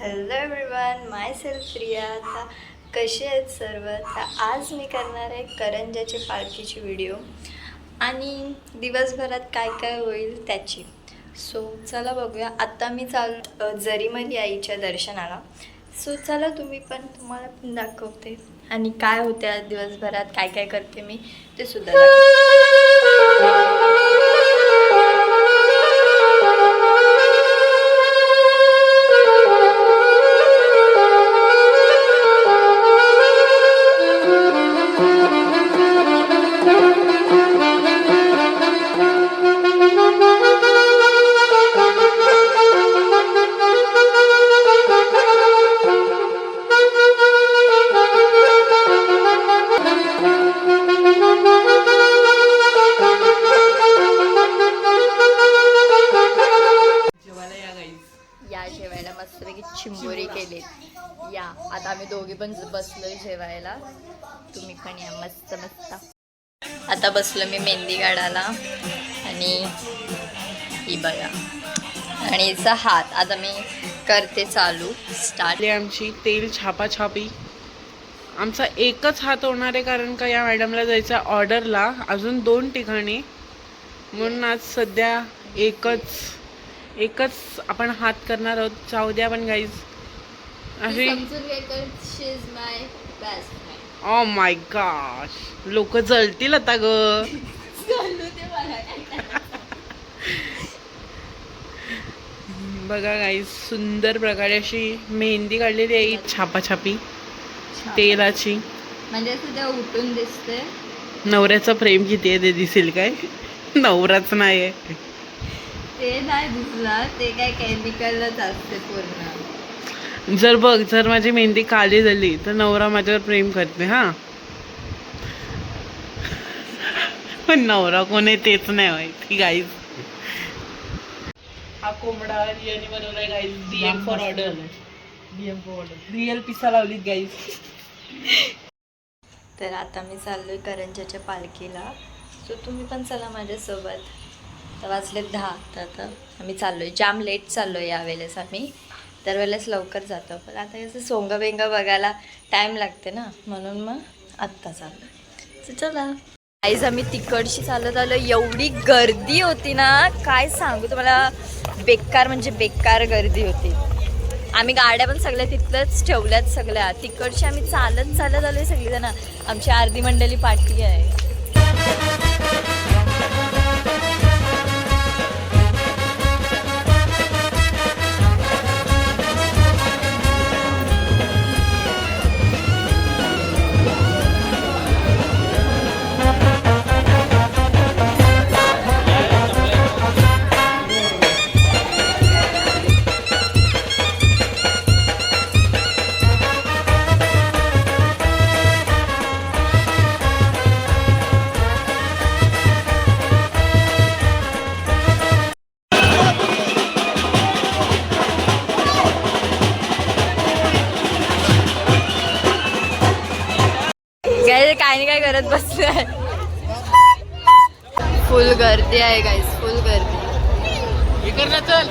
Hello everyone, माय self Priya. आता कसे आहेत सर्व? तर आज मी करणार आहे करंजाची पालखीची व्हिडिओ आणि दिवसभरात काय काय होईल त्याची. सो चला बघूया. आता मी जरीमली आईच्या दर्शनाला. सो चला तुम्हाला पण दाखवते आणि काय होते आज दिवसभरात, काय काय करते मी ते सुद्धा दाखवते. जेवायला मस्तपैकी चिंबोरी केली या. आता आम्ही दोघी पण बसलोय जेवायला, तुम्ही पण या. मस्त मस्त. आता बसलो मी मेहंदी काढायला आणि ही बघा आणि हिचा हात. आता मी करते चालू स्टार्ट. आमची तेल छापाछापी. आमचा एकच हात होणार आहे कारण का या मॅडमला जायचं ऑर्डरला अजून 2 ठिकाणी, म्हणून आज सध्या एकच आपण हात करणार आहोत. जाऊ द्या पण गाईज अशी. ओ माय गॉश, लोक जळतील आता ग. बघा गाईज, सुंदर प्रकारे अशी मेहंदी काढलेली आहे छापाछापी तेलाची. म्हणजे सुद्धा उठून दिसते. नवऱ्याचं प्रेम किती आहे ते दिसेल काय? नवराच नाही आहे ते नाही दिसला, ते काय केमिकलच असते पूर्ण. जर माझी मेहंदी काळी झाली तर नवरा माझ्यावर प्रेम करते. हा, पण नवरा कोण आहे तेच नाही माहिती गाईज. हा कोंबडा रियाने बनवलाय guys. DM for order. Real पिसा लावलीत गाईज. तर आता मी चाललोय करंजाच्या पालखीला. सो तुम्ही पण चला माझ्यासोबत. तर वाजले 10. तर आता आम्ही चाललोय. जाम लेट चाललोय यावेळेस आम्ही. दरवेळेस लवकर जातो, पण आता कसं सोंगा बेंगा बघायला टाईम लागते ना, म्हणून मग आत्ता चाललो. तर चला आईज, आम्ही तिकडची चालत आलो. एवढी गर्दी होती ना, काय सांगू तुम्हाला. बेकार म्हणजे बेकार गर्दी होती. आम्ही गाड्या पण सगळ्या तिथलंच ठेवल्यात सगळ्या. तिकडची आम्ही चालत आलोय सगळीजण. आमची अर्धी मंडळी पाठी आहे. काय नाही काय करत बसलोय. फुल गर्दी आहे गाईज, फुल गर्दी. चल.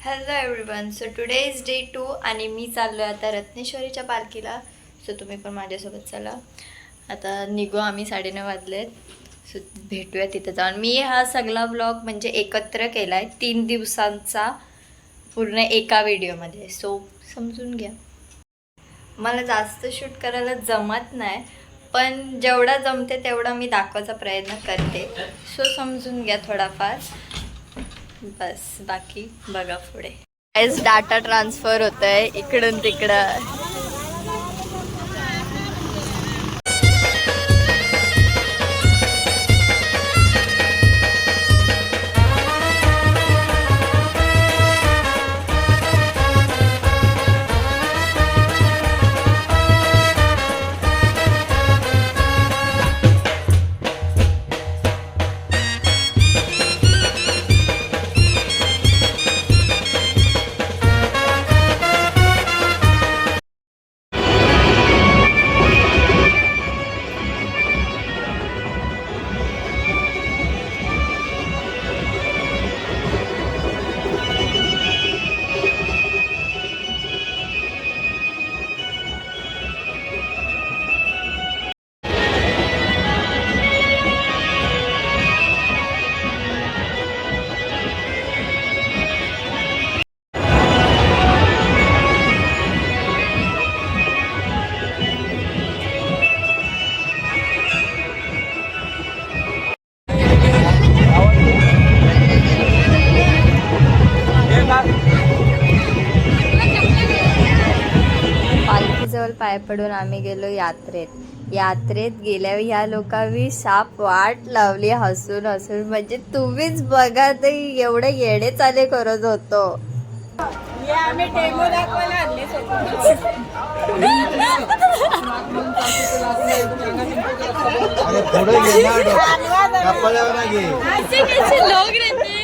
Hello everyone, so today is day 2 आणि मी चाललो आहे आता रत्नेश्वरीच्या पालखीला. सो तुम्ही पण माझ्यासोबत चला. आता निघू आम्ही. 9:30 वाजलेत. सो भेटूया तिथं जाऊन. मी हा सगळा व्लॉग म्हणजे एकत्र केला आहे 3 दिवसांचा पूर्ण एका व्हिडिओमध्ये. सो समजून घ्या. मला जास्त शूट करायला जमत नाही, पण जेवढा जमते तेवढा मी दाखवायचा प्रयत्न करते. सो समजून घ्या थोडाफार. बस बाकी बघा पुढे. डाटा ट्रान्सफर होत आहे इकडून तिकडं. पालखीजवळ पाय पडून आम्ही गेलो यात्रेत. यात्रेत गेल्यावर ह्या लोकांनी साप वाट लावली हसून हसून. म्हणजे तुम्हीच बघा ते एवढे येडे चाले करत होतो. लोक रहते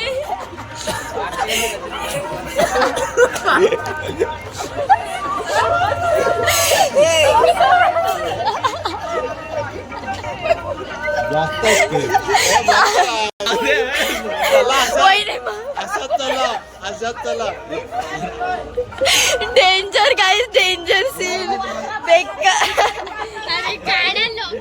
डेंजर गाइस, डेंजर सीन. बेकार. अरे काय ना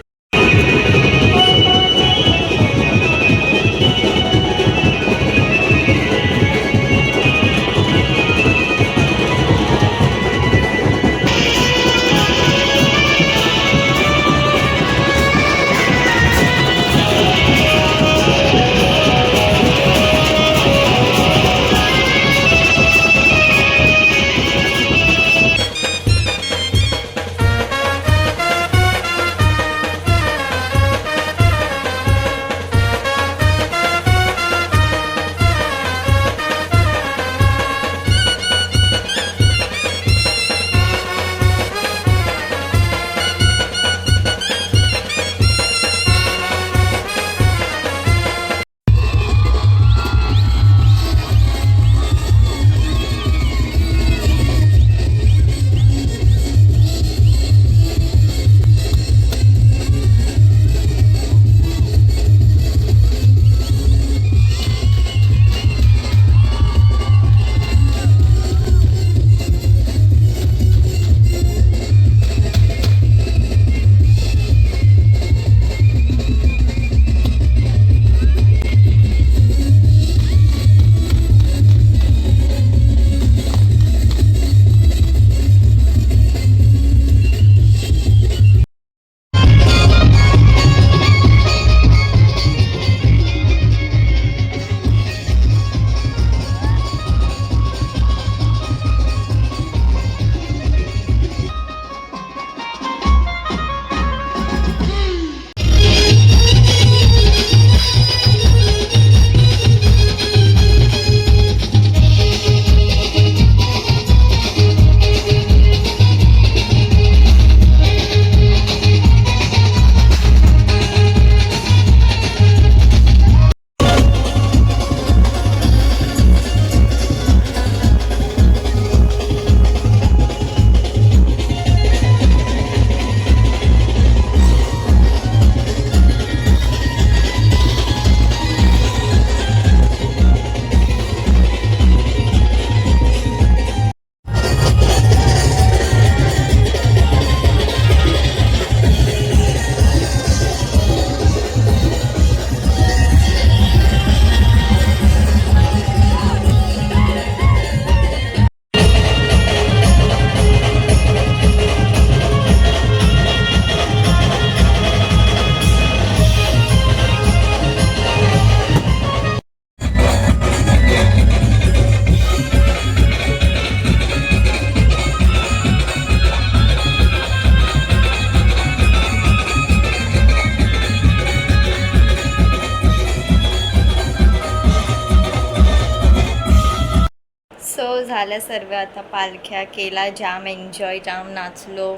झाल्या सर्व. आता पालख्या केला, जाम एन्जॉय, जाम नाचलो,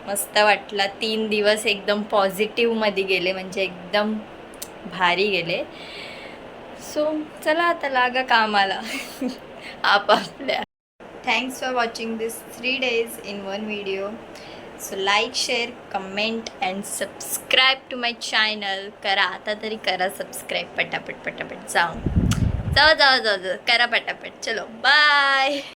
मस्त वाटला. 3 दिवस एकदम पॉझिटिव्हमध्ये गेले, म्हणजे एकदम भारी गेले. सो चला आता लागा कामाला आपापल्या. Thanks for watching this 3 days in one video. So like, share, comment and subscribe to my channel. करा आता तरी, करा सबस्क्राईब पटापट पटापट. जाऊ करा पटापट. चलो बाय.